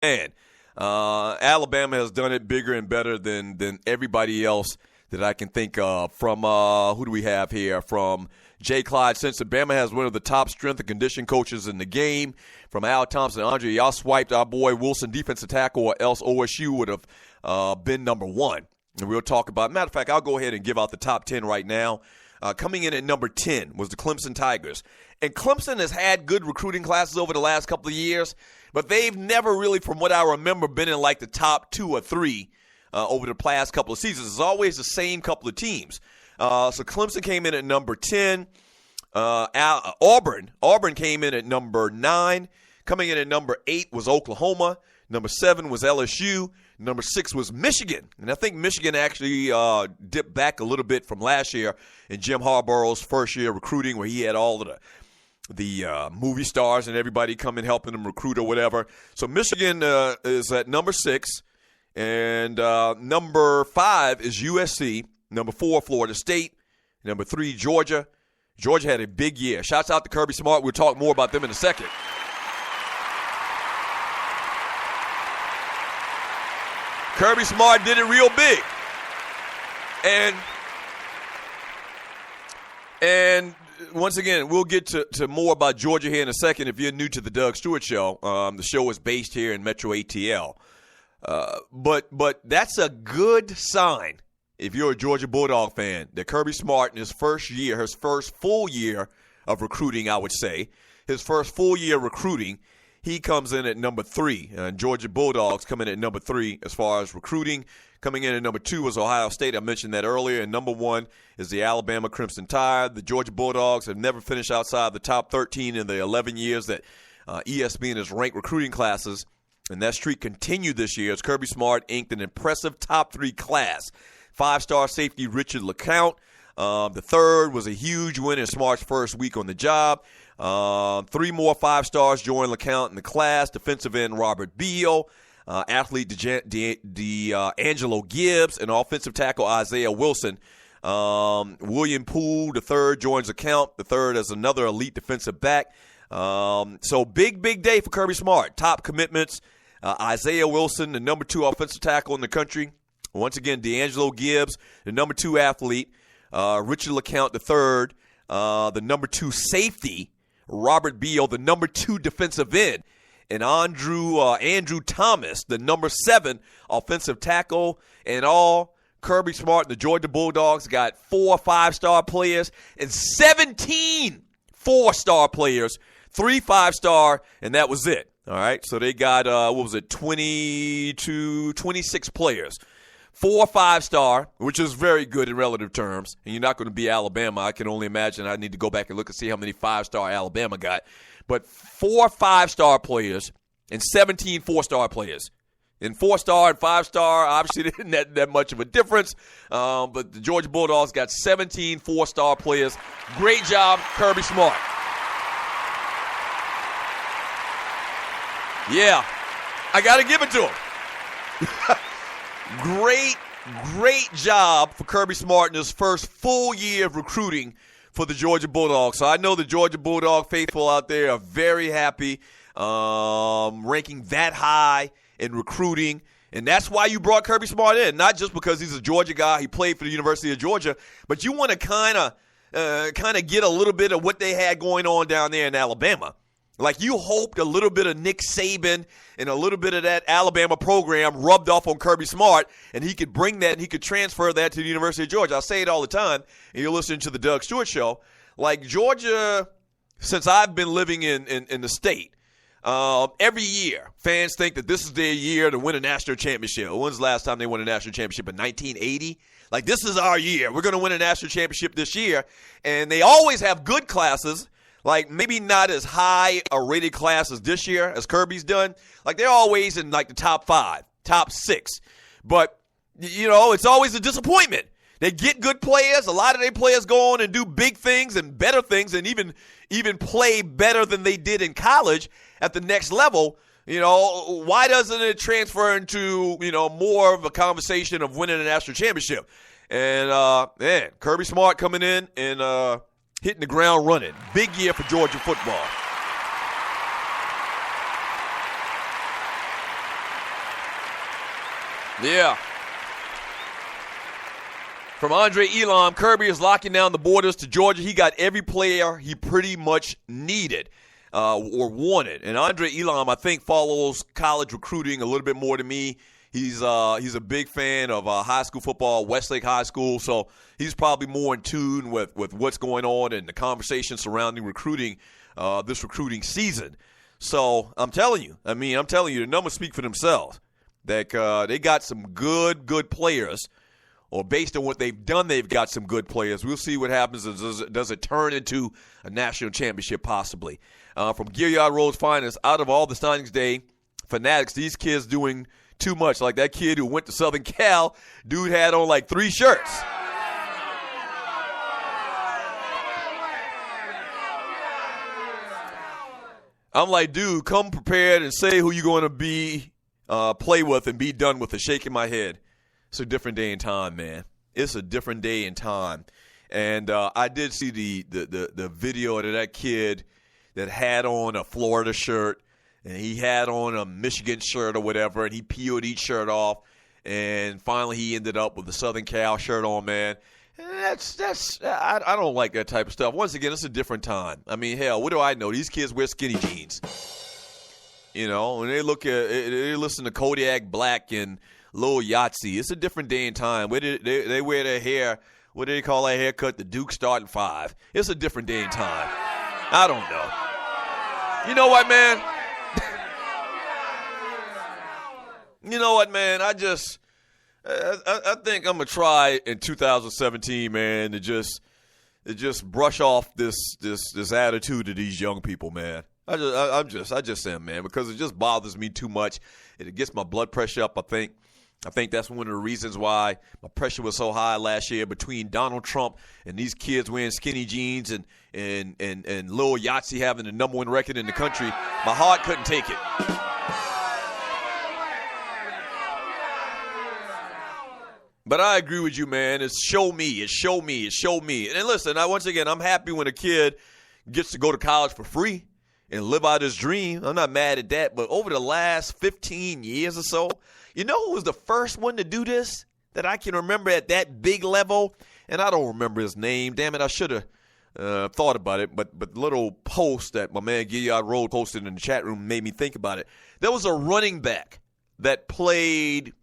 Man, Alabama has done it bigger and better than everybody else that I can think of. From who do we have here? From Jay Clyde Simpson. Bama has one of the top strength and condition coaches in the game. From Al Thompson, Andre, y'all swiped our boy Wilson, defensive tackle, or else OSU would have been number one. And we'll talk about. Matter of fact, I'll go ahead and give out the top 10 right now. Coming in at number 10 was the Clemson Tigers. And Clemson has had good recruiting classes over the last couple of years, but they've never really, from what I remember, been in like the top 2 or 3 over the past couple of seasons. It's always the same couple of teams. So Clemson came in at number 10. Auburn came in at number 9. Coming in at number 8 was Oklahoma. Number 7 was LSU. Number 6 was Michigan. And I think Michigan actually dipped back a little bit from last year in Jim Harbaugh's first year recruiting, where he had all of the movie stars and everybody coming helping him recruit or whatever. So Michigan is at number 6. And number 5 is USC. Number 4, Florida State. Number 3, Georgia. Georgia had a big year. Shouts out to Kirby Smart. We'll talk more about them in a second. Kirby Smart did it real big. And once again, we'll get to more about Georgia here in a second. If you're new to the Doug Stewart Show, the show is based here in Metro ATL. But that's a good sign if you're a Georgia Bulldog fan, that Kirby Smart in his first year, his first full year of recruiting, I would say, his first full year recruiting, he comes in at number 3. Georgia Bulldogs come in at number 3 as far as recruiting. Coming in at number 2 was Ohio State. I mentioned that earlier. And number 1 is the Alabama Crimson Tide. The Georgia Bulldogs have never finished outside the top 13 in the 11 years that ESPN has ranked recruiting classes. And that streak continued this year as Kirby Smart inked an impressive top 3 class. 5-star safety Richard LeCounte. The third was a huge win in Smart's first week on the job. 3 more 5-stars joined LeCounte in the class. Defensive end Robert Beal, athlete D'Angelo Gibbs, and offensive tackle Isaiah Wilson. William Poole, the third, joins LeCounte. The third as another elite defensive back. So big day for Kirby Smart. Top commitments. Isaiah Wilson, the number 2 offensive tackle in the country. Once again, D'Angelo Gibbs, the number 2 athlete. Richard LeCounte, the third. The number 2 safety, Robert Beal, the number 2 defensive end. And Andrew Thomas, the number 7 offensive tackle. And all, Kirby Smart and the Georgia Bulldogs got 4 5-star players and 17 4-star players, 3 5-star, and that was it. All right, so they got, 26 players. 4 5-star, which is very good in relative terms. And you're not going to be Alabama. I can only imagine. I need to go back and look and see how many 5-star Alabama got. But 4 5-star players and 17 4-star players. And 4-star and 5-star, obviously, isn't that much of a difference. But the Georgia Bulldogs got 17 4-star players. Great job, Kirby Smart. Yeah, I got to give it to him. Great job for Kirby Smart in his first full year of recruiting for the Georgia Bulldogs. So I know the Georgia Bulldog faithful out there are very happy, ranking that high in recruiting. And that's why you brought Kirby Smart in, not just because he's a Georgia guy, he played for the University of Georgia, but you want to kind of get a little bit of what they had going on down there in Alabama. Like you hoped a little bit of Nick Saban and a little bit of that Alabama program rubbed off on Kirby Smart, and he could bring that and he could transfer that to the University of Georgia. I say it all the time, and you're listening to the Doug Stewart Show. Like Georgia, since I've been living in the state, every year fans think that this is their year to win a national championship. When's the last time they won a national championship? In 1980? Like this is our year. We're going to win a national championship this year. And they always have good classes. Like maybe not as high a rated class as this year, as Kirby's done. Like they're always in like the top 5, top 6. But, you know, it's always a disappointment. They get good players. A lot of their players go on and do big things and better things and even play better than they did in college at the next level. You know, why doesn't it transfer into, you know, more of a conversation of winning a national championship? And, man, Kirby Smart coming in and hitting the ground running. Big year for Georgia football. Yeah. From Andre Elam, Kirby is locking down the borders to Georgia. He got every player he pretty much needed or wanted. And Andre Elam, I think, follows college recruiting a little bit more than me. He's a big fan of high school football, Westlake High School, so he's probably more in tune with what's going on and the conversation surrounding recruiting this recruiting season. So I'm telling you, the numbers speak for themselves. That they got some good players. Or based on what they've done, they've got some good players. We'll see what happens. Does it turn into a national championship possibly? From Gilliard Road's finest, out of all the signings day fanatics, these kids doing too much. Like that kid who went to Southern Cal, dude had on like 3 shirts. I'm like, dude, come prepared and say who you're going to be, play with, and be done with it. Shaking my head. It's a different day and time, man. It's a different day and time. And I did see the video of that kid that had on a Florida shirt, and he had on a Michigan shirt or whatever, and he peeled each shirt off, and finally he ended up with the Southern Cal shirt on, man. And I don't like that type of stuff. Once again, it's a different time. I mean, hell, what do I know? These kids wear skinny jeans. You know, when they listen to Kodiak Black and Lil Yahtzee. It's a different day and time. Where they wear their hair, what do they call that haircut? The Duke starting 5. It's a different day and time. I don't know. You know what, man? You know what, man? I think I'm gonna try in 2017, man, to just brush off this attitude of these young people, man. I just am, man, because it just bothers me too much. It gets my blood pressure up, I think that's one of the reasons why my pressure was so high last year between Donald Trump and these kids wearing skinny jeans and Lil Yahtzee having the number 1 record in the country. My heart couldn't take it. But I agree with you, man. It's show me. And listen, once again, I'm happy when a kid gets to go to college for free and live out his dream. I'm not mad at that. But over the last 15 years or so, you know who was the first one to do this that I can remember at that big level? And I don't remember his name. Damn it, I should have thought about it. But the little post that my man Gilliard Road posted in the chat room made me think about it. There was a running back that played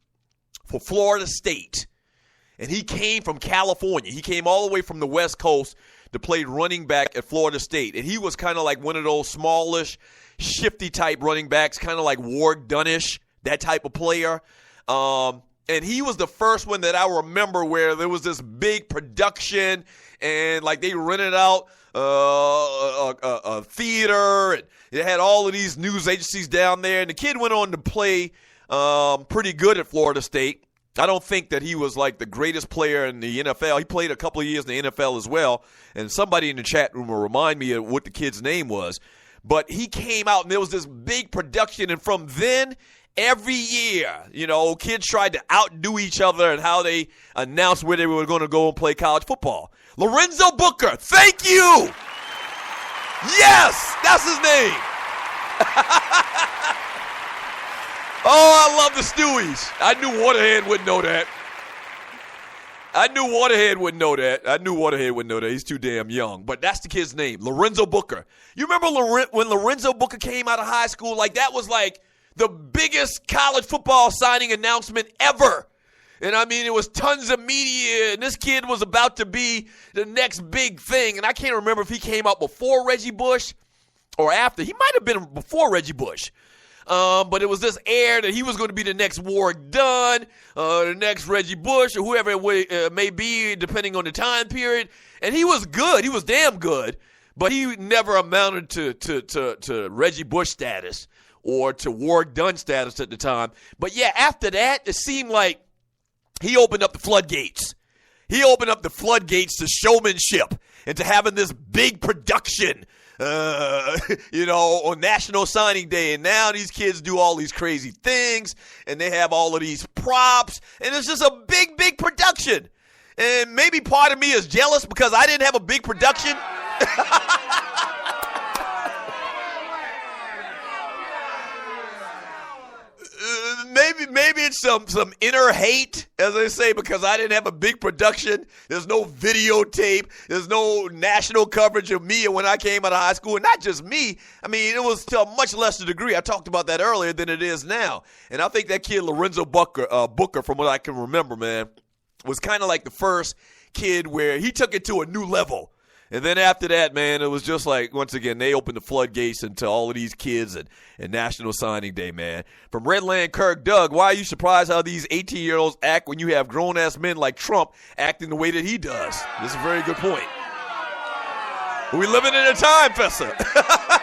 for Florida State. And he came from California. He came all the way from the West Coast to play running back at Florida State. And he was kind of like one of those smallish, shifty-type running backs, kind of like Ward Dunnish, that type of player. And he was the first one that I remember where there was this big production and, like, they rented out a theater. And they had all of these news agencies down there. And the kid went on to play pretty good at Florida State. I don't think that he was like the greatest player in the NFL. He played a couple of years in the NFL as well. And somebody in the chat room will remind me of what the kid's name was. But he came out and there was this big production. And from then, every year, you know, kids tried to outdo each other and how they announced where they were going to go and play college football. Lorenzo Booker, thank you. Yes, that's his name. Oh, I love the Stewies. I knew Waterhead wouldn't know that. He's too damn young. But that's the kid's name, Lorenzo Booker. You remember when Lorenzo Booker came out of high school? Like, that was like the biggest college football signing announcement ever. And, I mean, it was tons of media, and this kid was about to be the next big thing. And I can't remember if he came out before Reggie Bush or after. He might have been before Reggie Bush. But it was this air that he was going to be the next Warwick Dunn, the next Reggie Bush, or whoever it may be, depending on the time period. And he was good. He was damn good. But he never amounted to Reggie Bush status or to Warwick Dunn status at the time. But, yeah, after that, it seemed like he opened up the floodgates. He opened up the floodgates to showmanship and to having this big production on National Signing Day. And now these kids do all these crazy things, and they have all of these props, and it's just a big, big production. And maybe part of me is jealous because I didn't have a big production. Maybe seeing some inner hate, as they say, because I didn't have a big production. There's no videotape. There's no national coverage of me when I came out of high school. And not just me. I mean, it was to a much lesser degree. I talked about that earlier than it is now. And I think that kid, Lorenzo Booker, from what I can remember, man, was kind of like the first kid where he took it to a new level. And then after that, man, it was just like, once again, they opened the floodgates into all of these kids and National Signing Day, man. From Redland Kirk, Doug, why are you surprised how these 18-year-olds act when you have grown-ass men like Trump acting the way that he does? This is a very good point. We're living in a time, Fessa.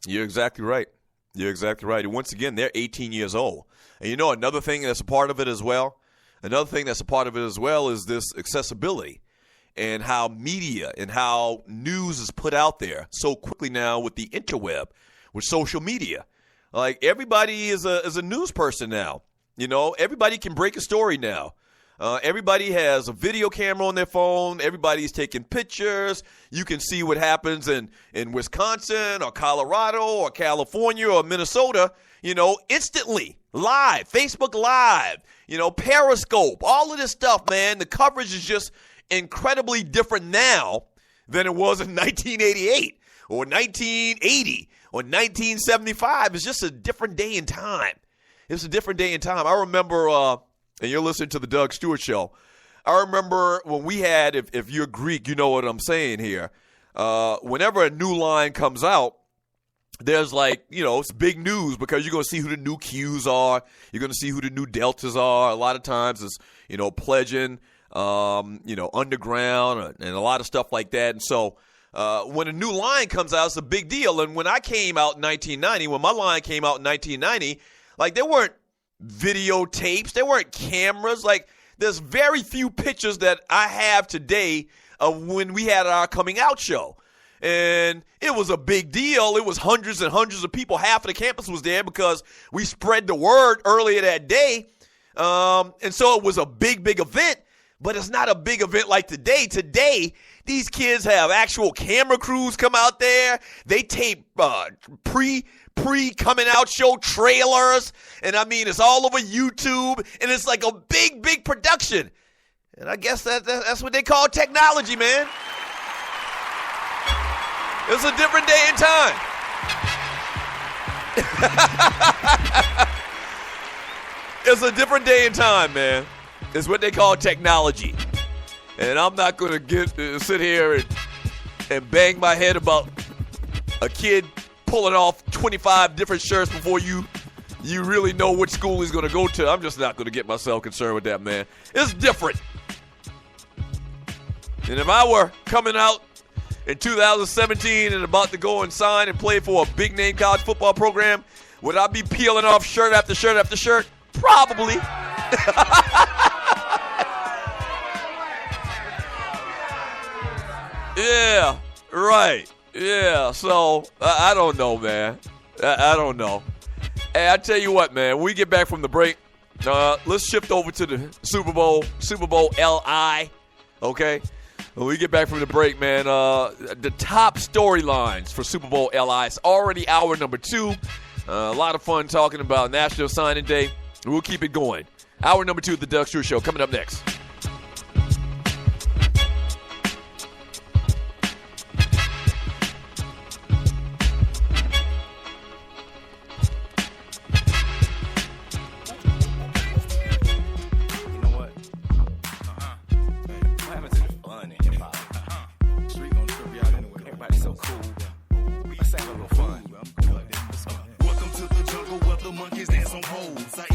You're exactly right. You're exactly right. And once again, they're 18 years old. And you know, another thing that's a part of it as well is this accessibility. And how media and how news is put out there so quickly now with the interweb, with social media. Like, everybody is a news person now. You know, everybody can break a story now. Everybody has a video camera on their phone. Everybody's taking pictures. You can see what happens in Wisconsin or Colorado or California or Minnesota, you know, instantly, live, Facebook Live, you know, Periscope, all of this stuff, man. The coverage is just incredibly different now than it was in 1988 or 1980 or 1975. It's just a different day and time. It's a different day and time. I remember, and you're listening to the Doug Stewart Show, I remember when we had, if you're Greek, you know what I'm saying here, whenever a new line comes out, there's like, you know, it's big news because you're going to see who the new Qs are. You're going to see who the new Deltas are. A lot of times it's, you know, pledging, you know, underground and a lot of stuff like that. And so when a new line comes out, it's a big deal. And when I came out in 1990, when my line came out in 1990, like, there weren't videotapes, there weren't cameras. Like, there's very few pictures that I have today of when we had our coming out show. And it was a big deal. It was hundreds and hundreds of people. Half of the campus was there because we spread the word earlier that day. And so it was a big, big event. But it's not a big event like today. Today, these kids have actual camera crews come out there. They tape pre-coming out show trailers. And, I mean, it's all over YouTube. And it's like a big, big production. And I guess that's what they call technology, man. It's a different day and time. It's a different day and time, man. It's what they call technology. And I'm not going to sit here and bang my head about a kid pulling off 25 different shirts before you really know which school he's going to go to. I'm just not going to get myself concerned with that, man. It's different. And if I were coming out in 2017 and about to go and sign and play for a big-name college football program, would I be peeling off shirt after shirt after shirt? Probably. Yeah, right. Yeah, so I don't know, man. I don't know. Hey, I tell you what, man. When we get back from the break, let's shift over to the Superbowl LI, okay? When we get back from the break, man, the top storylines for Super Bowl LI. It's already hour number 2. A lot of fun talking about National Signing Day. We'll keep it going. Hour number 2 of the Doug Stewart Show coming up next. Monkeys dance on poles. I